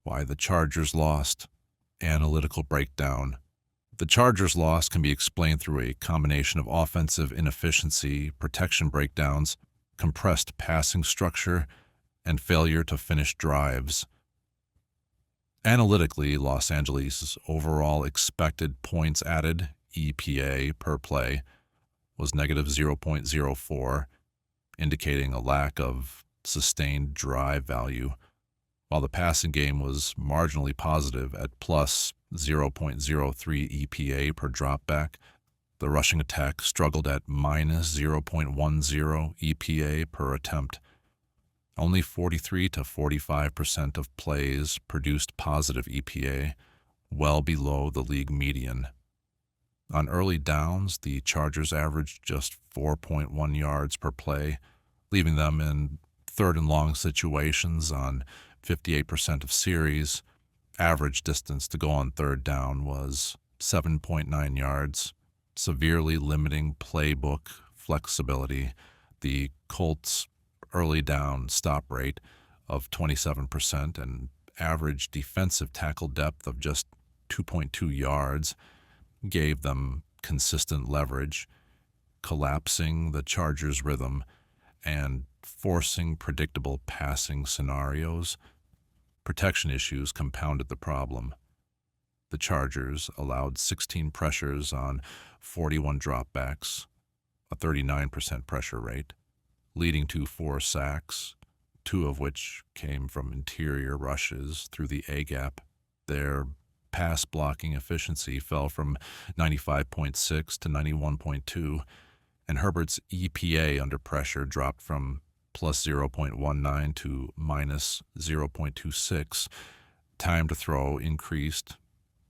Why the Chargers lost. Analytical breakdown. The Chargers' loss can be explained through a combination of offensive inefficiency, protection breakdowns, compressed passing structure, and failure to finish drives. Analytically, Los Angeles' overall expected points added, EPA, per play was negative 0.04, indicating a lack of sustained drive value, while the passing game was marginally positive at plus 0.03 EPA per dropback. The rushing attack struggled at minus 0.10 EPA per attempt. Only 43 to 45% of plays produced positive EPA, well below the league median. On early downs, the Chargers averaged just 4.1 yards per play, leaving them in third and long situations on 58% of series. Average distance to go on third down was 7.9 yards, severely limiting playbook flexibility. The Colts' early down stop rate of 27% and average defensive tackle depth of just 2.2 yards gave them consistent leverage, collapsing the Chargers' rhythm and forcing predictable passing scenarios. Protection issues compounded the problem. The Chargers allowed 16 pressures on 41 dropbacks, a 39% pressure rate, leading to 4 sacks, 2 of which came from interior rushes through the A-gap. Their pass blocking efficiency fell from 95.6 to 91.2, and Herbert's EPA under pressure dropped from plus 0.19 to minus 0.26. Time to throw increased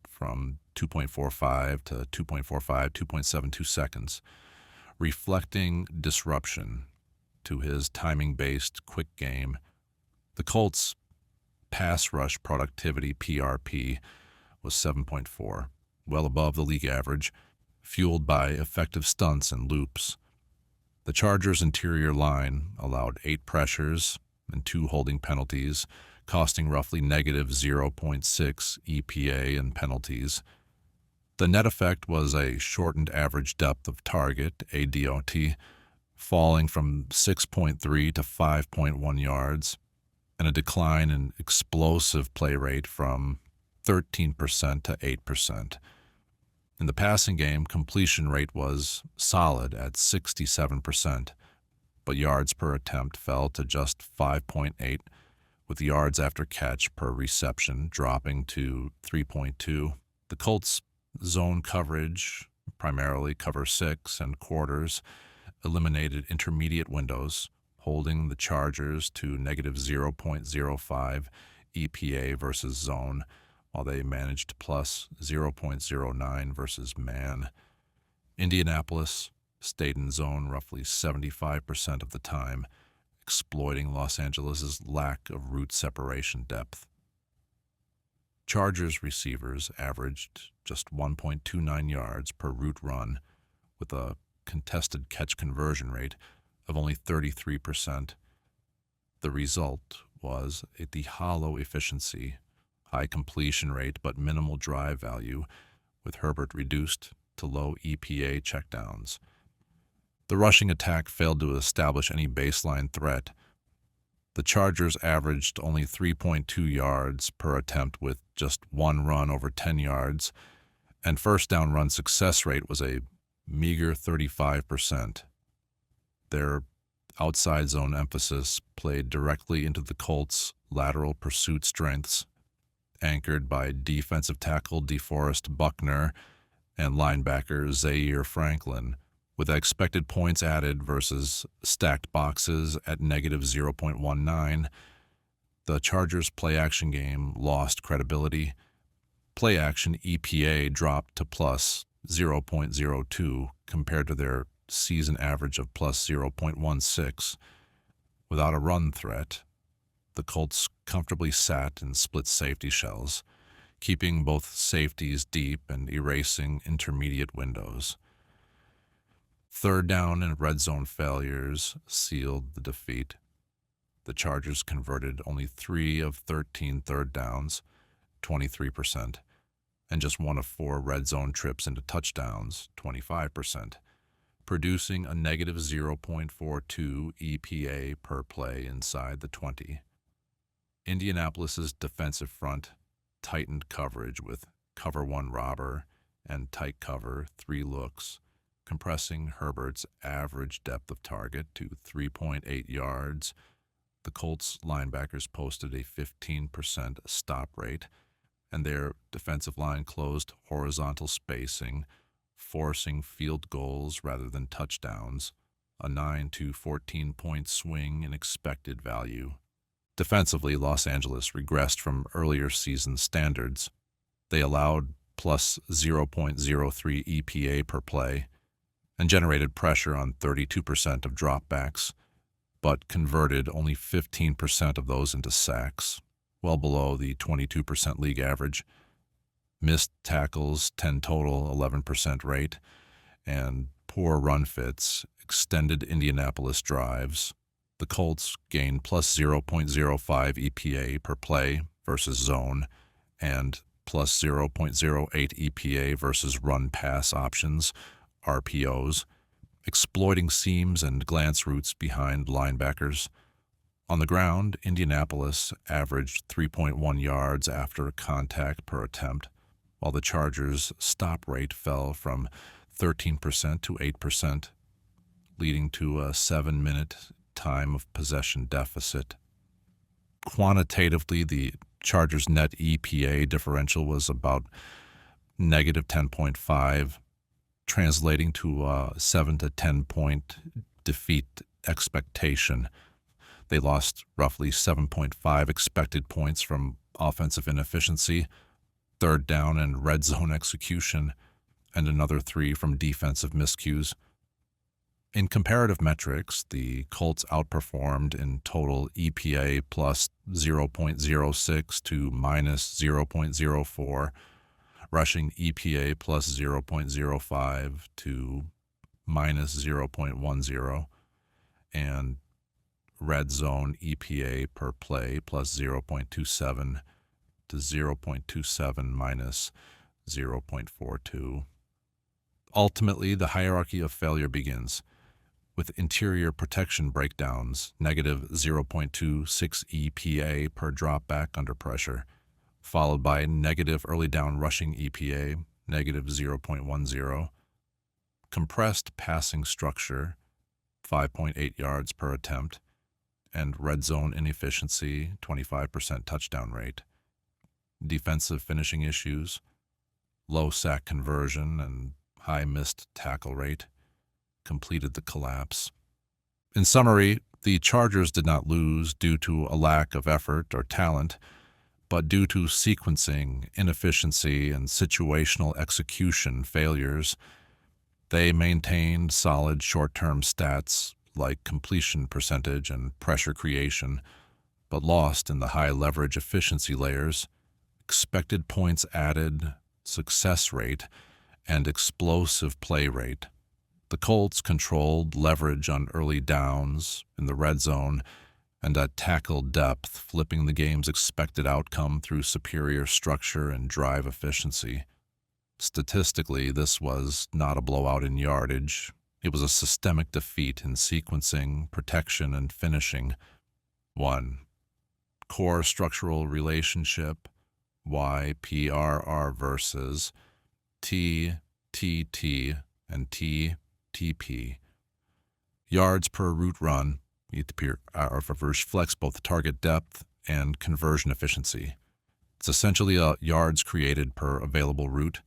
from 2.45 to 2.72 seconds, reflecting disruption to his timing-based quick game. The Colts' Pass Rush Productivity, PRP, was 7.4, well above the league average, fueled by effective stunts and loops. The Chargers' interior line allowed 8 pressures and 2 holding penalties, costing roughly negative 0.6 EPA in penalties. The net effect was a shortened average depth of target, ADoT, falling from 6.3 to 5.1 yards, and a decline in explosive play rate from 13% to 8%. In the passing game, completion rate was solid at 67%, but yards per attempt fell to just 5.8, with yards after catch per reception dropping to 3.2. The Colts' zone coverage, primarily cover 6 and quarters, eliminated intermediate windows, holding the Chargers to negative 0.05 EPA versus zone, while they managed plus 0.09 versus man. Indianapolis stayed in zone roughly 75% of the time, exploiting Los Angeles' lack of route separation depth. Chargers receivers averaged just 1.29 yards per route run, with a contested catch conversion rate of only 33%. The result was the hollow efficiency, high completion rate but minimal drive value, with Herbert reduced to low EPA checkdowns. The rushing attack failed to establish any baseline threat. The Chargers averaged only 3.2 yards per attempt with just 1 run over 10 yards, and first down run success rate was a meager 35%. Their outside zone emphasis played directly into the Colts' lateral pursuit strengths, anchored by defensive tackle DeForest Buckner and linebacker Zaire Franklin, with expected points added versus stacked boxes at negative 0.19. The Chargers' play-action game lost credibility. Play-action EPA dropped to plus 0.02 compared to their season average of plus 0.16. Without a run threat, the Colts comfortably sat in split safety shells, keeping both safeties deep and erasing intermediate windows. Third down and red zone failures sealed the defeat. the Chargers converted only 3 of 13 third downs, 23%, and just 1 of 4 red zone trips into touchdowns, 25%, producing a negative 0.42 EPA per play inside the 20. Indianapolis's defensive front tightened coverage with cover 1 robber and tight cover 3 looks, compressing Herbert's average depth of target to 3.8 yards. The Colts linebackers posted a 15% stop rate, and their defensive line closed horizontal spacing, forcing field goals rather than touchdowns, a 9 to 14-point swing in expected value. Defensively, Los Angeles regressed from earlier season standards. They allowed plus 0.03 EPA per play and generated pressure on 32% of dropbacks, but converted only 15% of those into sacks, well below the 22% league average. Missed tackles, 10 total, 11% rate, and poor run fits extended Indianapolis drives. The Colts gained plus 0.05 EPA per play versus zone and plus 0.08 EPA versus run-pass options, RPOs, exploiting seams and glance routes behind linebackers. On the ground, Indianapolis averaged 3.1 yards after contact per attempt, while the Chargers' stop rate fell from 13% to 8%, leading to a 7-minute time of possession deficit. Quantitatively, the Chargers' net EPA differential was about negative 10.5, translating to a 7 to 10-point defeat expectation. They lost roughly 7.5 expected points from offensive inefficiency, third down and red zone execution, and another 3 from defensive miscues. In comparative metrics, the Colts outperformed in total EPA plus 0.06 to minus 0.04, rushing EPA plus 0.05 to minus 0.10, and red zone EPA per play plus 0.27 to 0.27 minus 0.42. Ultimately, the hierarchy of failure begins with interior protection breakdowns, negative 0.26 EPA per dropback under pressure, followed by negative early down rushing EPA, negative 0.10, compressed passing structure, 5.8 yards per attempt, and red zone inefficiency, 25% touchdown rate, defensive finishing issues, low sack conversion, and high missed tackle rate completed the collapse. In summary, the Chargers did not lose due to a lack of effort or talent, but due to sequencing, inefficiency, and situational execution failures. They maintained solid short-term stats like completion percentage and pressure creation, but lost in the high leverage efficiency layers, expected points added, success rate, and explosive play rate. The Colts controlled leverage on early downs in the red zone and at tackle depth, flipping the game's expected outcome through superior structure and drive efficiency. Statistically, this was not a blowout in yardage. It was a systemic defeat in sequencing, protection, and finishing. 1. Core structural relationship, YPRR versus TTT and TTP. Yards per route run, YPRR flex both target depth and conversion efficiency. It's essentially a yards created per available route.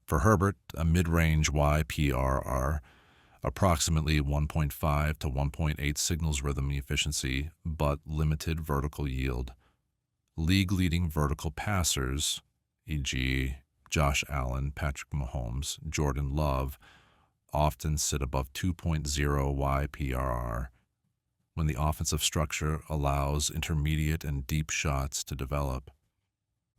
For Herbert, a mid-range YPRR, approximately 1.5 to 1.8 signals rhythm efficiency, but limited vertical yield. League-leading vertical passers, e.g. Josh Allen, Patrick Mahomes, Jordan Love, often sit above 2.0 YPRR when the offensive structure allows intermediate and deep shots to develop.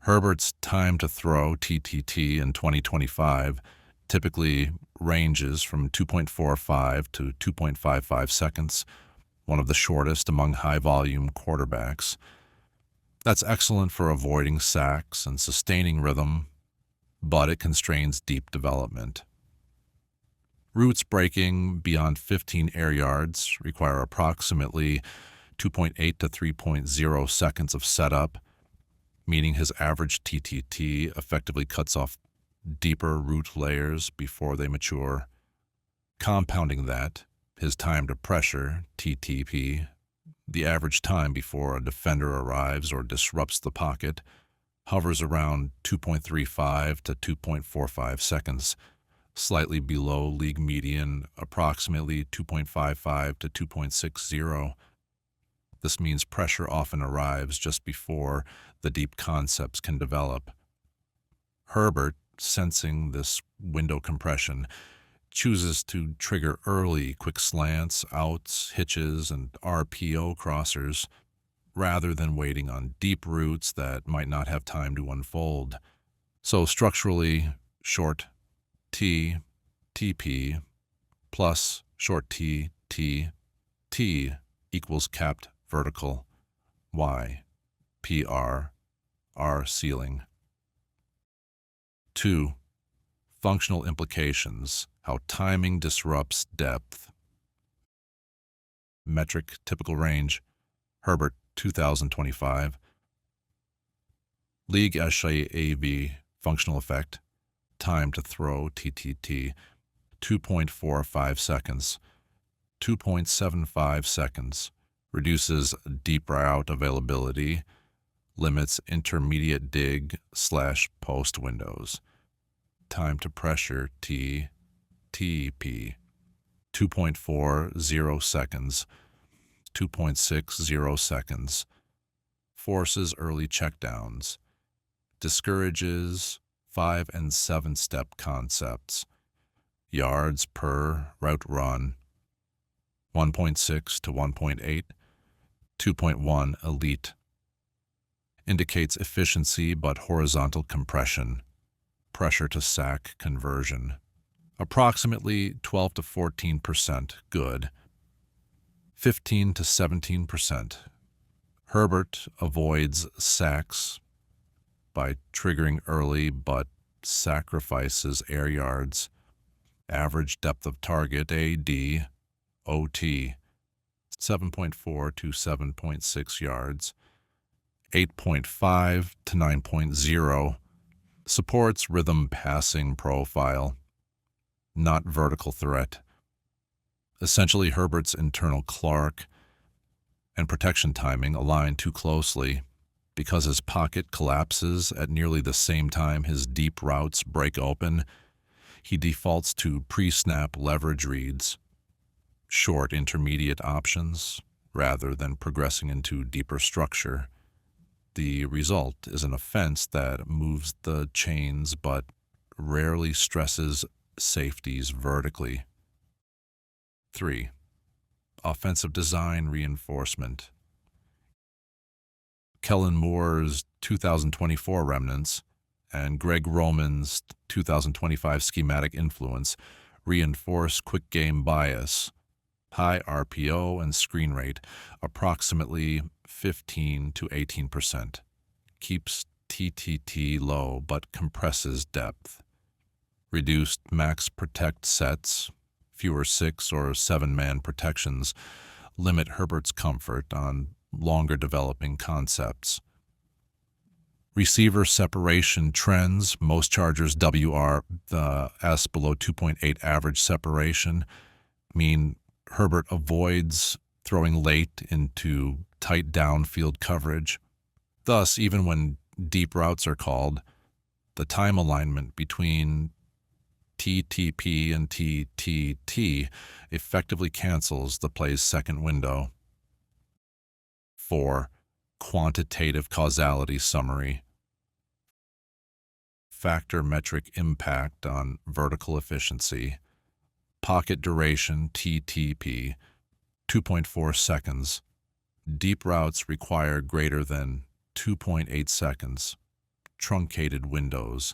Herbert's time to throw, TTT, in 2025 typically ranges from 2.45 to 2.55 seconds, one of the shortest among high-volume quarterbacks. That's excellent for avoiding sacks and sustaining rhythm, but it constrains deep development. Routes breaking beyond 15 air yards require approximately 2.8 to 3.0 seconds of setup, meaning his average TTT effectively cuts off deeper route layers before they mature. Compounding that, his time to pressure, TTP, the average time before a defender arrives or disrupts the pocket, hovers around 2.35 to 2.45 seconds, slightly below league median, approximately 2.55 to 2.60. This means pressure often arrives just before the deep concepts can develop. Herbert, sensing this window compression, chooses to trigger early quick slants, outs, hitches, and RPO crossers, rather than waiting on deep routes that might not have time to unfold. So structurally, short T, TP, plus short T, T, T equals capped vertical, Y, PR, R ceiling. 2. Functional implications, how timing disrupts depth. Metric typical range, Herbert 2025. League SAAV functional effect, time to throw TTT, 2.45 seconds, 2.75 seconds, reduces deep route availability, limits intermediate dig/post windows. Time to pressure TTP, 2.40 seconds, 2.60 seconds, forces early checkdowns, discourages 5 and 7 step concepts, yards per route run, 1.6 to 1.8, 2.1 elite, indicates efficiency but horizontal compression, pressure to sack conversion, approximately 12 to 14% good, 15 to 17%. Herbert avoids sacks by triggering early but sacrifices air yards, average depth of target ADoT, 7.4 to 7.6 yards, 8.5 to 9.0, supports rhythm passing profile, not vertical threat. Essentially, Herbert's internal Clark and protection timing align too closely because his pocket collapses at nearly the same time his deep routes break open. He defaults to pre-snap leverage reads, short intermediate options, rather than progressing into deeper structure. The result is an offense that moves the chains but rarely stresses safeties vertically. 3. Offensive design reinforcement. Kellen Moore's 2024 remnants and Greg Roman's 2025 schematic influence reinforce quick game bias, high RPO and screen rate, approximately 15 to 18%, keeps TTT low but compresses depth. Reduced max protect sets, fewer 6 or 7-man protections, limit Herbert's comfort on longer developing concepts. Receiver separation trends, most chargers WR the S below 2.8 average separation, mean Herbert avoids throwing late into tight downfield coverage. Thus, even when deep routes are called, the time alignment between TTP and TTT effectively cancels the play's second window. 4. Quantitative causality summary. Factor metric impact on vertical efficiency. Pocket duration TTP, 2.4 seconds. Deep routes require greater than 2.8 seconds. Truncated windows.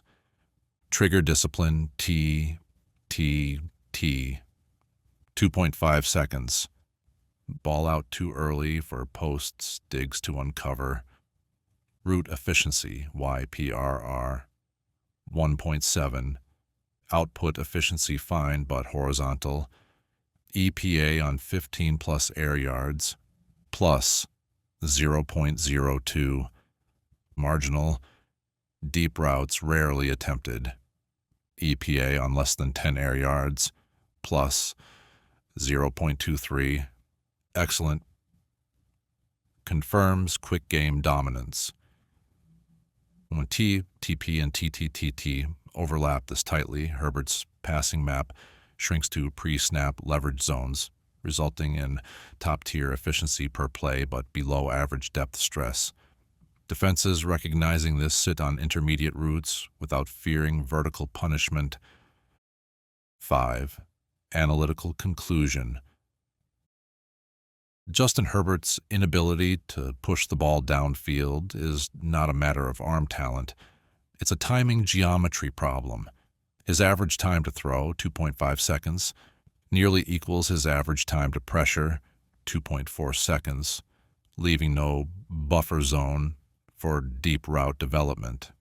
Trigger discipline TTT, 2.5 seconds. ball out too early for posts, digs to uncover. Route efficiency, YPRR, 1.7. Output efficiency fine but horizontal. EPA on 15 plus air yards, plus 0.02. Marginal, deep routes rarely attempted. EPA on less than 10 air yards, plus 0.23. Excellent. Confirms quick game dominance. When T, TP, and TTTT overlap this tightly, Herbert's passing map shrinks to pre-snap leverage zones, resulting in top-tier efficiency per play but below average depth stress. Defenses recognizing this sit on intermediate routes without fearing vertical punishment. 5. Analytical conclusion. Justin Herbert's inability to push the ball downfield is not a matter of arm talent. It's a timing geometry problem. His average time to throw, 2.5 seconds, nearly equals his average time to pressure, 2.4 seconds, leaving no buffer zone for deep route development.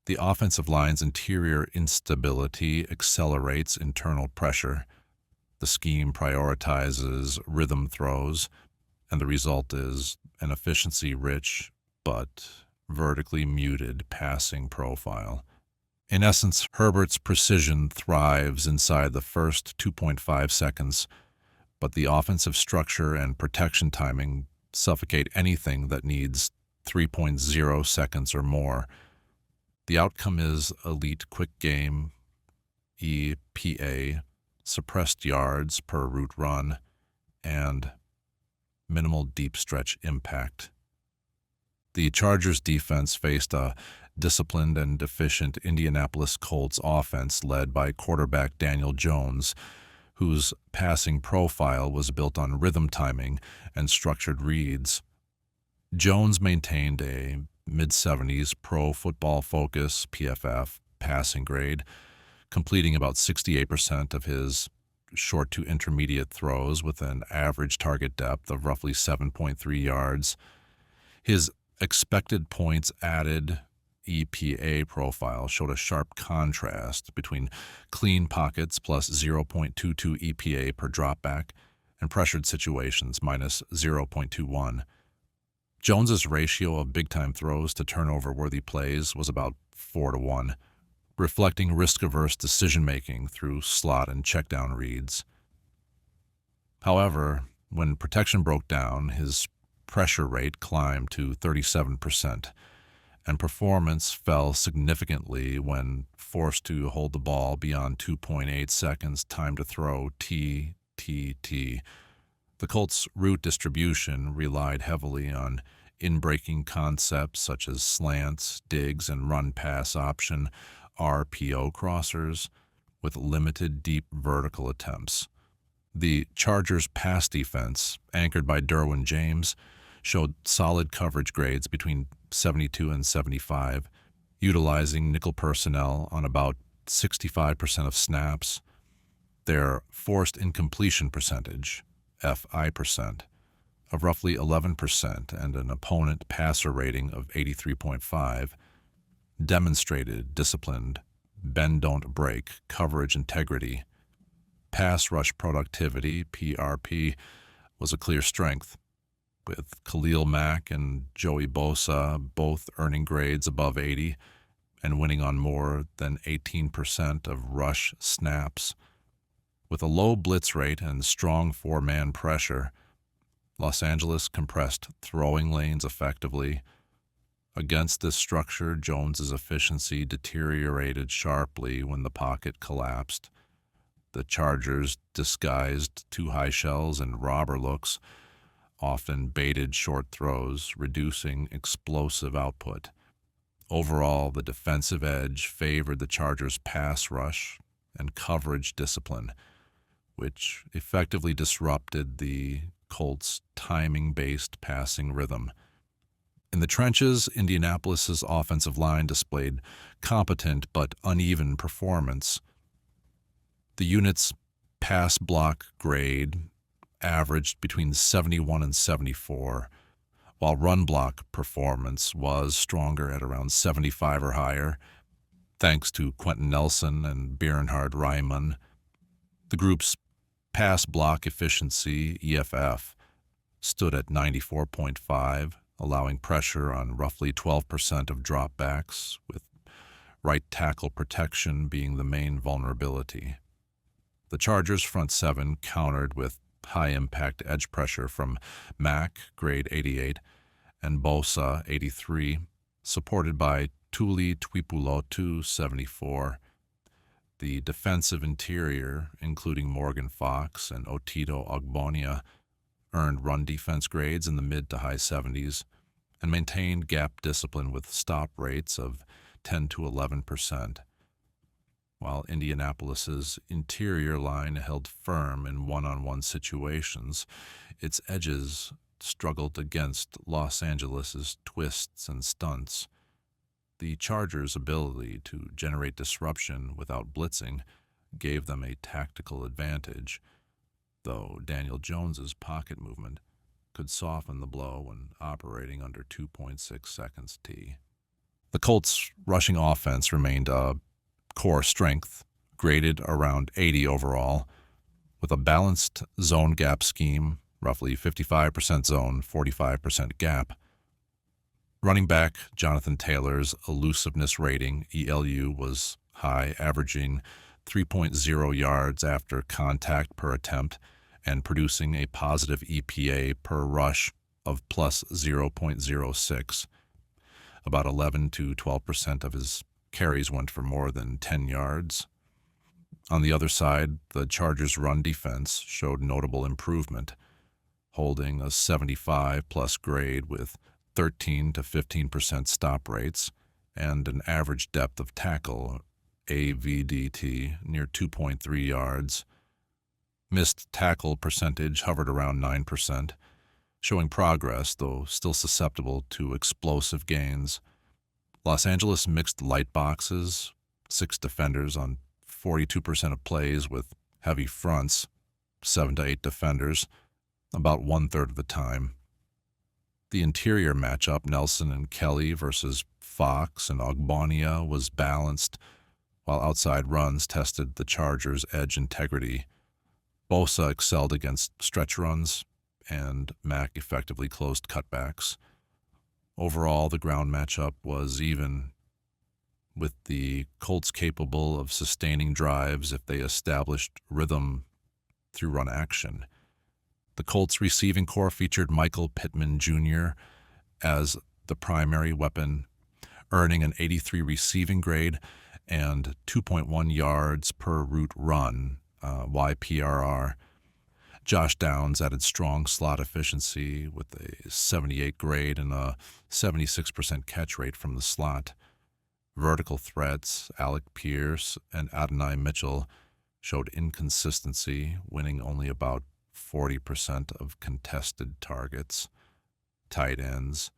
The offensive line's interior instability accelerates internal pressure. The scheme prioritizes rhythm throws, and the result is an efficiency-rich but vertically muted passing profile. In essence, Herbert's precision thrives inside the first 2.5 seconds, but the offensive structure and protection timing suffocate anything that needs 3.0 seconds or more. The outcome is elite quick game, EPA, suppressed yards per route run, and minimal deep stretch impact. The Chargers' defense faced a disciplined and efficient Indianapolis Colts offense led by quarterback Daniel Jones, whose passing profile was built on rhythm timing and structured reads. Jones maintained a mid-70s Pro Football Focus (PFF) passing grade, completing about 68% of his short to intermediate throws with an average target depth of roughly 7.3 yards. His expected points added EPA profile showed a sharp contrast between clean pockets plus 0.22 EPA per dropback and pressured situations minus 0.21. Jones's ratio of big-time throws to turnover-worthy plays was about 4-1, reflecting risk-averse decision-making through slot and checkdown reads. However, when protection broke down, his pressure rate climbed to 37%, and performance fell significantly when forced to hold the ball beyond 2.8 seconds time to throw TTT. The Colts' route distribution relied heavily on in-breaking concepts such as slants, digs, and run-pass option RPO crossers with limited deep vertical attempts. The Chargers' pass defense, anchored by Derwin James, showed solid coverage grades between 72 and 75, utilizing nickel personnel on about 65% of snaps. Their forced incompletion percentage, FI percent, of roughly 11% and an opponent passer rating of 83.5 demonstrated disciplined, bend-don't-break coverage integrity. Pass rush productivity, PRP, was a clear strength, with Khalil Mack and Joey Bosa both earning grades above 80 and winning on more than 18% of rush snaps. With a low blitz rate and strong four-man pressure, Los Angeles compressed throwing lanes effectively. Against this structure, Jones's efficiency deteriorated sharply when the pocket collapsed. The Chargers disguised two high shells and robber looks, often baited short throws, reducing explosive output. Overall, the defensive edge favored the Chargers' pass rush and coverage discipline, which effectively disrupted the Colts' timing-based passing rhythm. In the trenches, Indianapolis's offensive line displayed competent but uneven performance. The unit's pass block grade averaged between 71 and 74, while run block performance was stronger at around 75 or higher, thanks to Quentin Nelson and Bernhard Reimann. The group's pass block efficiency, EFF, stood at 94.5, allowing pressure on roughly 12% of dropbacks, with right tackle protection being the main vulnerability. The Chargers' front seven countered with high-impact edge pressure from Mack, grade 88, and Bosa, 83, supported by Tuli Tuipulotu, 74. The defensive interior, including Morgan Fox and Otito Ogbonia, earned run defense grades in the mid to high 70s and maintained gap discipline with stop rates of 10 to 11%, while Indianapolis's interior line held firm in one-on-one situations. Its edges struggled against Los Angeles's twists and stunts. The Chargers' ability to generate disruption without blitzing gave them a tactical advantage, though Daniel Jones's pocket movement could soften the blow when operating under 2.6 seconds T. The Colts' rushing offense remained a core strength, graded around 80 overall, with a balanced zone gap scheme, roughly 55% zone, 45% gap. Running back Jonathan Taylor's elusiveness rating, ELU, was high, averaging 3.0 yards after contact per attempt and producing a positive EPA per rush of plus 0.06. About 11 to 12% of his carries went for more than 10 yards. On the other side, the Chargers' run defense showed notable improvement, holding a 75-plus grade with 13 to 15% stop rates and an average depth of tackle, AVDT, near 2.3 yards. Missed tackle percentage hovered around 9%, showing progress, though still susceptible to explosive gains. Los Angeles mixed light boxes, 6 defenders on 42% of plays with heavy fronts, 7 to 8 defenders, about one-third of the time. The interior matchup, Nelson and Kelly versus Fox and Ogbonia, was balanced, while outside runs tested the Chargers' edge integrity. Bosa excelled against stretch runs, and Mack effectively closed cutbacks. Overall, the ground matchup was even, with the Colts capable of sustaining drives if they established rhythm through run action. The Colts receiving corps featured Michael Pittman Jr. as the primary weapon, earning an 83 receiving grade and 2.1 yards per route run, YPRR. Josh Downs added strong slot efficiency with a 78 grade and a 76% catch rate from the slot. Vertical threats, Alec Pierce and Adonai Mitchell, showed inconsistency, winning only about 40% of contested targets. Tight ends,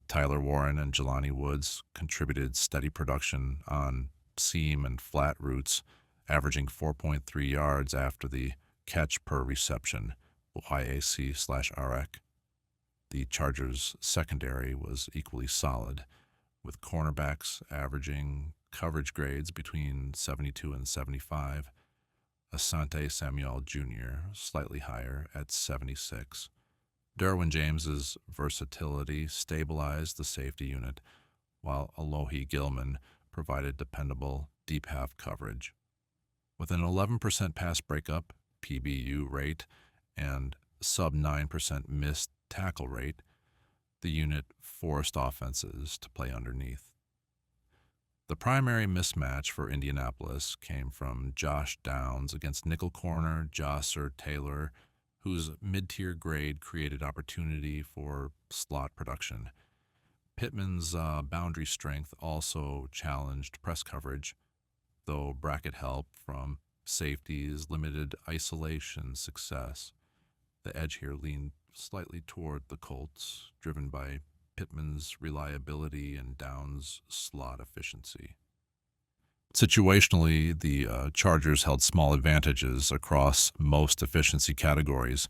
Tyler Warren and Jelani Woods, contributed steady production on seam and flat routes, averaging 4.3 yards after the catch per reception, YAC/REC. The Chargers' secondary was equally solid, with cornerbacks averaging coverage grades between 72 and 75. Asante Samuel Jr., slightly higher at 76. Derwin James's versatility stabilized the safety unit, while Alohi Gilman provided dependable deep half coverage. With an 11% pass breakup, PBU rate, and sub 9% missed tackle rate, the unit forced offenses to play underneath. The primary mismatch for Indianapolis came from Josh Downs against nickel corner Josser Taylor, whose mid-tier grade created opportunity for slot production. Pittman's boundary strength also challenged press coverage, though bracket help from safeties limited isolation success. The edge here leaned slightly toward the Colts, driven by Pittman's reliability and Downs' slot efficiency. Situationally, the Chargers held small advantages across most efficiency categories,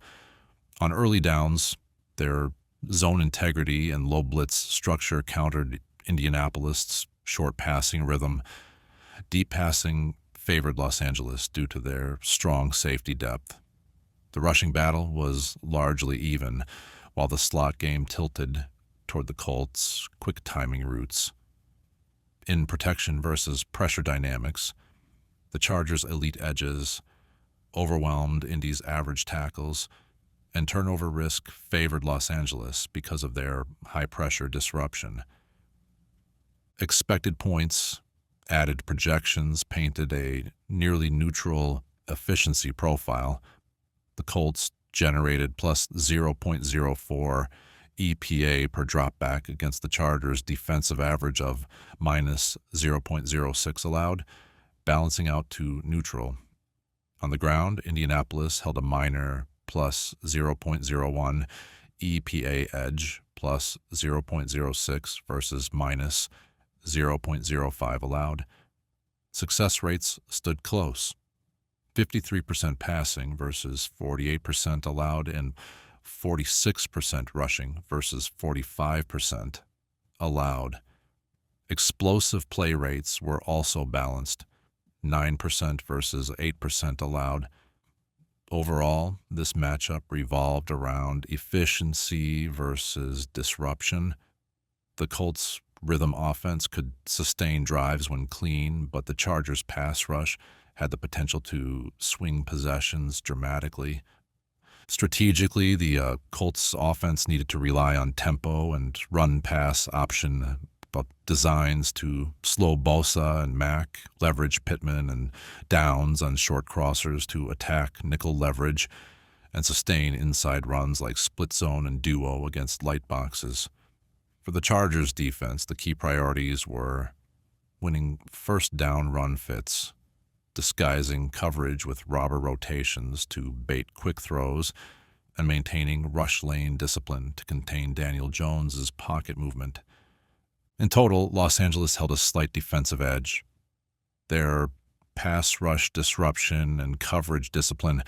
On early downs, their zone integrity and low blitz structure countered Indianapolis' short passing rhythm. Deep passing favored Los Angeles due to their strong safety depth. The rushing battle was largely even, while the slot game tilted toward the Colts' quick timing routes. In protection versus pressure dynamics, the Chargers' elite edges overwhelmed Indy's average tackles, and turnover risk favored Los Angeles because of their high-pressure disruption. Expected points, added projections painted a nearly neutral efficiency profile. The Colts generated plus 0.04 EPA per dropback against the Chargers' defensive average of minus 0.06 allowed, balancing out to neutral. On the ground, Indianapolis held a minor plus 0.01 EPA edge, plus 0.06 versus minus 0.05 allowed. Success rates stood close. 53% passing versus 48% allowed, and 46% rushing versus 45% allowed. Explosive play rates were also balanced, 9% versus 8% allowed. Overall, this matchup revolved around efficiency versus disruption. The Colts' rhythm offense could sustain drives when clean, but the Chargers' pass rush had the potential to swing possessions dramatically. Strategically, the Colts' offense needed to rely on tempo and run-pass option designs to slow Bosa and Mack, leverage Pittman and Downs on short crossers to attack nickel leverage, and sustain inside runs like split zone and duo against light boxes. For the Chargers' defense, the key priorities were winning first down run fits, disguising coverage with robber rotations to bait quick throws, and maintaining rush lane discipline to contain Daniel Jones's pocket movement. In total, Los Angeles held a slight defensive edge. Their pass rush disruption and coverage discipline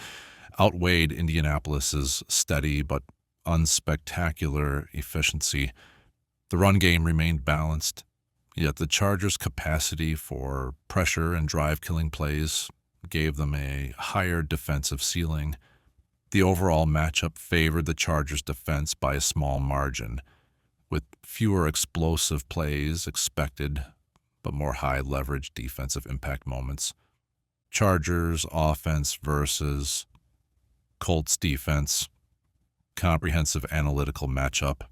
outweighed Indianapolis's steady but unspectacular efficiency. The run game remained balanced, yet the Chargers' capacity for pressure and drive-killing plays gave them a higher defensive ceiling. The overall matchup favored the Chargers' defense by a small margin, with fewer explosive plays expected, but more high-leverage defensive impact moments. Chargers offense versus Colts defense, comprehensive analytical matchup.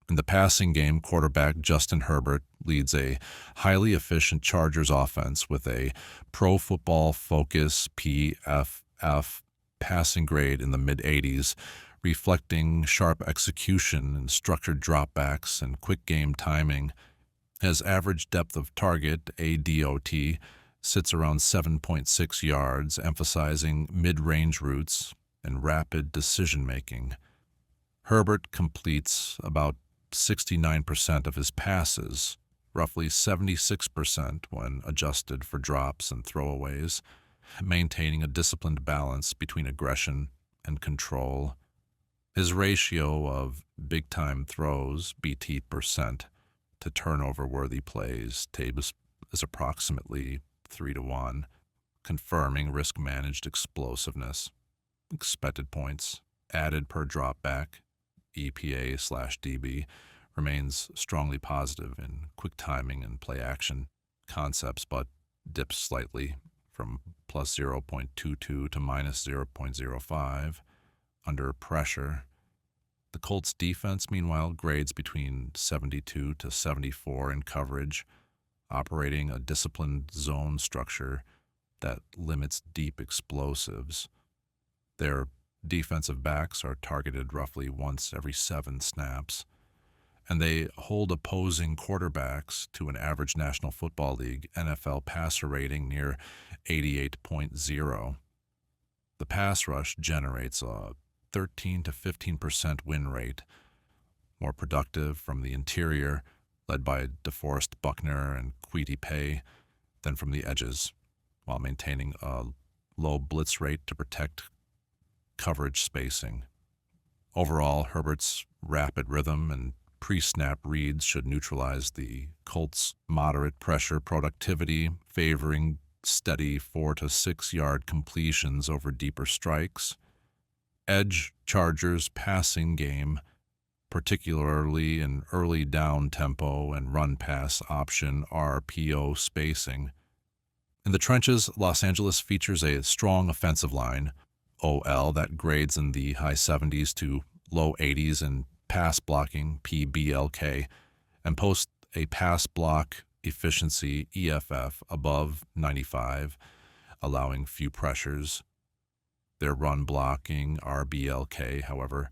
In the passing game, quarterback Justin Herbert leads a highly efficient Chargers offense with a Pro Football Focus PFF passing grade in the mid-80s, reflecting sharp execution and structured dropbacks and quick game timing. His average depth of target, ADoT, sits around 7.6 yards, emphasizing mid-range routes and rapid decision-making. Herbert completes about 69% of his passes, roughly 76% when adjusted for drops and throwaways, maintaining a disciplined balance between aggression and control. His ratio of big-time throws, BT percent, to turnover-worthy plays is approximately 3-1, confirming risk-managed explosiveness. Expected points added per dropback, EPA/DB, remains strongly positive in quick timing and play action concepts, but dips slightly from plus 0.22 to minus 0.05 under pressure. The Colts defense, meanwhile, grades between 72 to 74 in coverage, operating a disciplined zone structure that limits deep explosives. Their defensive backs are targeted roughly once every 7 snaps, and they hold opposing quarterbacks to an average National Football League NFL passer rating near 88.0. The pass rush generates a 13 to 15% win rate, more productive from the interior, led by DeForest Buckner and Quantitative Paye, than from the edges, while maintaining a low blitz rate to protect coverage spacing. Overall, Herbert's rapid rhythm and pre-snap reads should neutralize the Colts' moderate pressure productivity, favoring steady 4 to 6 yard completions over deeper strikes. Edge Chargers' passing game, particularly in early down tempo and run-pass option RPO spacing. In the trenches, Los Angeles features a strong offensive line, OL, that grades in the high 70s to low 80s in pass blocking, PBLK, and posts a pass block efficiency, EFF, above 95, allowing few pressures. Their run blocking, RBLK, however,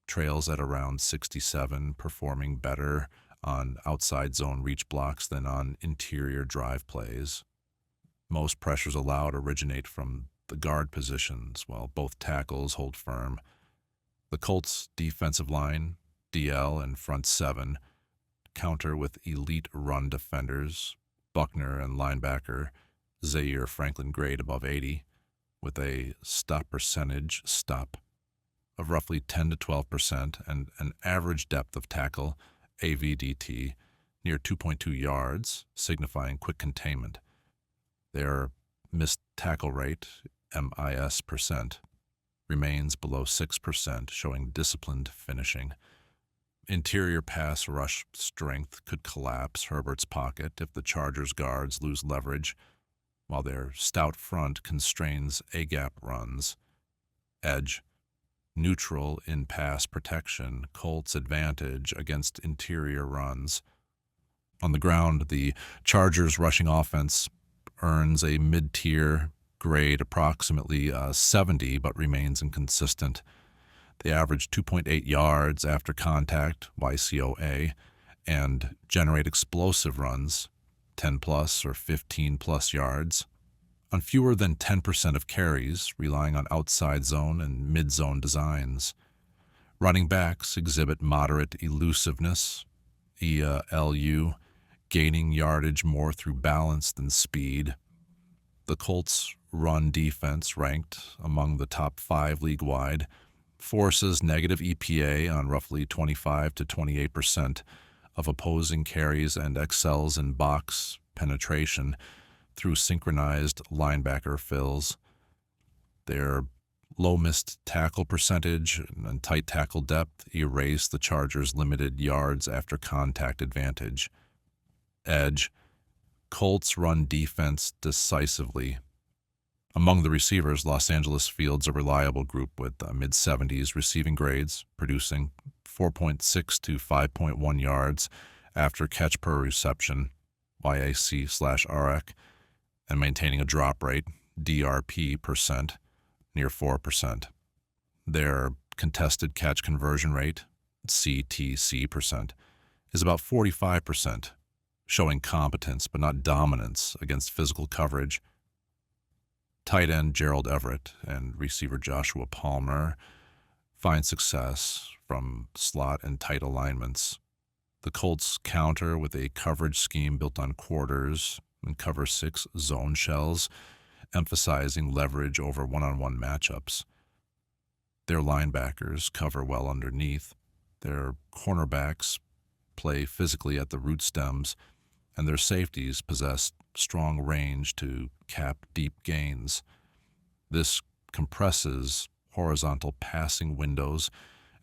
trails at around 67, performing better on outside zone reach blocks than on interior drive plays. Most pressures allowed originate from the guard positions, while both tackles hold firm. The Colts' defensive line, DL and front seven, counter with elite run defenders, Buckner and linebacker Zaire Franklin grade above 80, with a stop percentage of roughly 10 to 12% and an average depth of tackle, AVDT, near 2.2 yards, signifying quick containment. Their missed tackle rate, MIS percent, remains below 6%, showing disciplined finishing. Interior pass rush strength could collapse Herbert's pocket if the Chargers' guards lose leverage, while their stout front constrains A-gap runs. Edge, neutral in pass protection, Colts' advantage against interior runs. On the ground, the Chargers' rushing offense earns a mid-tier grade, approximately 70, but remains inconsistent. They average 2.8 yards after contact, YCOA, and generate explosive runs, 10 plus or 15 plus yards, on fewer than 10% of carries, relying on outside zone and mid-zone designs. Running backs exhibit moderate elusiveness, ELU, gaining yardage more through balance than speed. The Colts' run defense, ranked among the top 5 league-wide, forces negative EPA on roughly 25 to 28% of opposing carries and excels in box penetration through synchronized linebacker fills. Their low missed tackle percentage and tight tackle depth erase the Chargers' limited yards after contact advantage. Edge, Colts run defense decisively. Among the receivers, Los Angeles fields a reliable group with mid-70s receiving grades, producing 4.6 to 5.1 yards after catch per reception, YAC/REC, and maintaining a drop rate, DRP percent, near 4%. Their contested catch conversion rate, CTC percent, is about 45%, showing competence but not dominance against physical coverage. Tight end Gerald Everett and receiver Joshua Palmer find success from slot and tight alignments. The Colts counter with a coverage scheme built on quarters and cover 6 zone shells, emphasizing leverage over one-on-one matchups. Their linebackers cover well underneath. Their cornerbacks play physically at the root stems, and their safeties possess strong range to cap deep gains. This compresses horizontal passing windows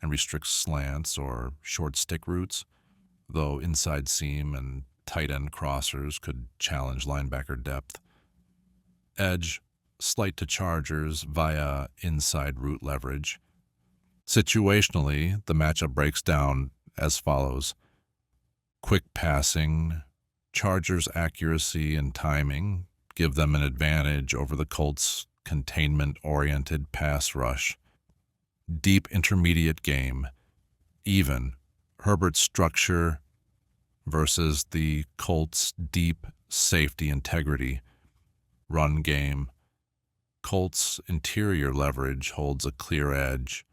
and restricts slants or short stick routes, though inside seam and tight end crossers could challenge linebacker depth. Edge, slight to Chargers via inside route leverage. Situationally, the matchup breaks down as follows. Quick passing, Chargers' accuracy and timing give them an advantage over the Colts' containment-oriented pass rush. Deep intermediate game, even. Herbert's structure versus the Colts' deep safety integrity. Run game, Colts' interior leverage holds a clear edge.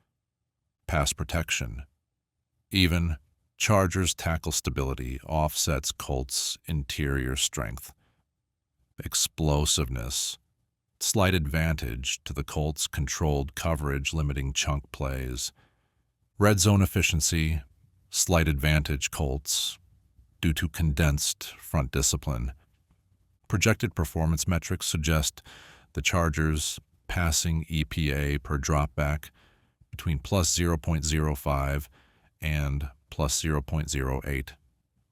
Pass protection, even. Chargers' tackle stability offsets Colts' interior strength. Explosiveness, slight advantage to the Colts' controlled coverage limiting chunk plays. Red zone efficiency, slight advantage Colts due to condensed front discipline. Projected performance metrics suggest the Chargers' passing EPA per dropback between plus 0.05 and plus 0.08,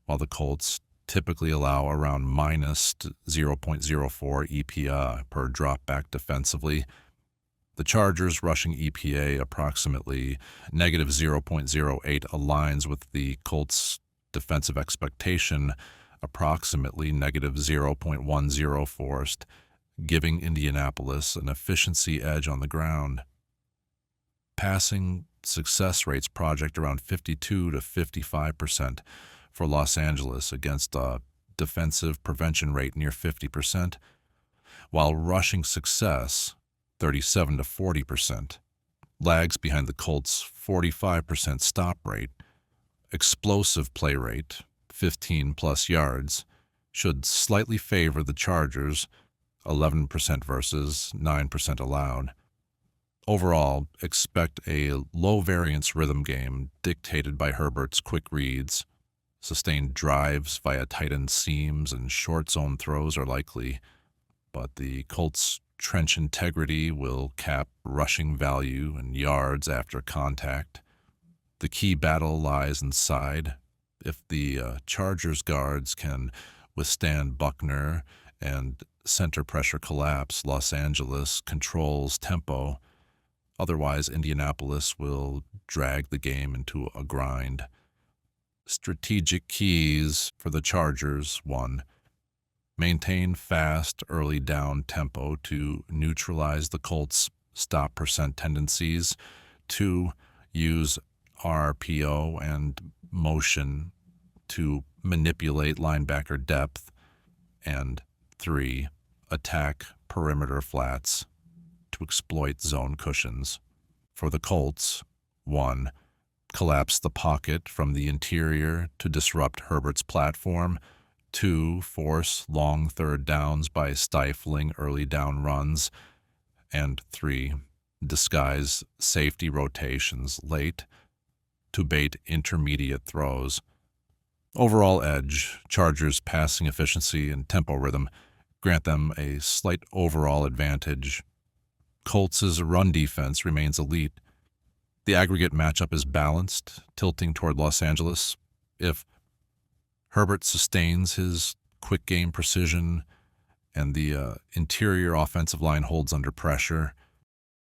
while the Colts typically allow around minus 0.04 EPA per dropback defensively. The Chargers' rushing EPA approximately negative 0.08 aligns with the Colts' defensive expectation approximately negative 0.10 forced, giving Indianapolis an efficiency edge on the ground. Passing success rates project around 52 to 55% for Los Angeles against a defensive prevention rate near 50%, while rushing success 37 to 40% lags behind the Colts' 45% stop rate. Explosive play rate, 15-plus yards, should slightly favor the Chargers, 11% versus 9% allowed. Overall, expect a low-variance rhythm game dictated by Herbert's quick reads. Sustained drives via tight end seams and short zone throws are likely, but the Colts' trench integrity will cap rushing value and yards after contact. The key battle lies inside. If the Chargers guards can withstand Buckner and center pressure collapse, Los Angeles controls tempo. Otherwise, Indianapolis will drag the game into a grind. Strategic keys for the Chargers: 1. Maintain fast early down tempo to neutralize the Colts' stop percent tendencies. 2. Use RPO and motion to manipulate linebacker depth. And 3. Attack perimeter flats to exploit zone cushions. For the Colts: 1. Collapse the pocket from the interior to disrupt Herbert's platform. 2. Force long third downs by stifling early down runs. And 3. Disguise safety rotations late to bait intermediate throws. Overall edge: Chargers' passing efficiency and tempo rhythm grant them a slight overall advantage. Colts' run defense remains elite. The aggregate matchup is balanced, tilting toward Los Angeles. If Herbert sustains his quick game precision and the interior offensive line holds under pressure,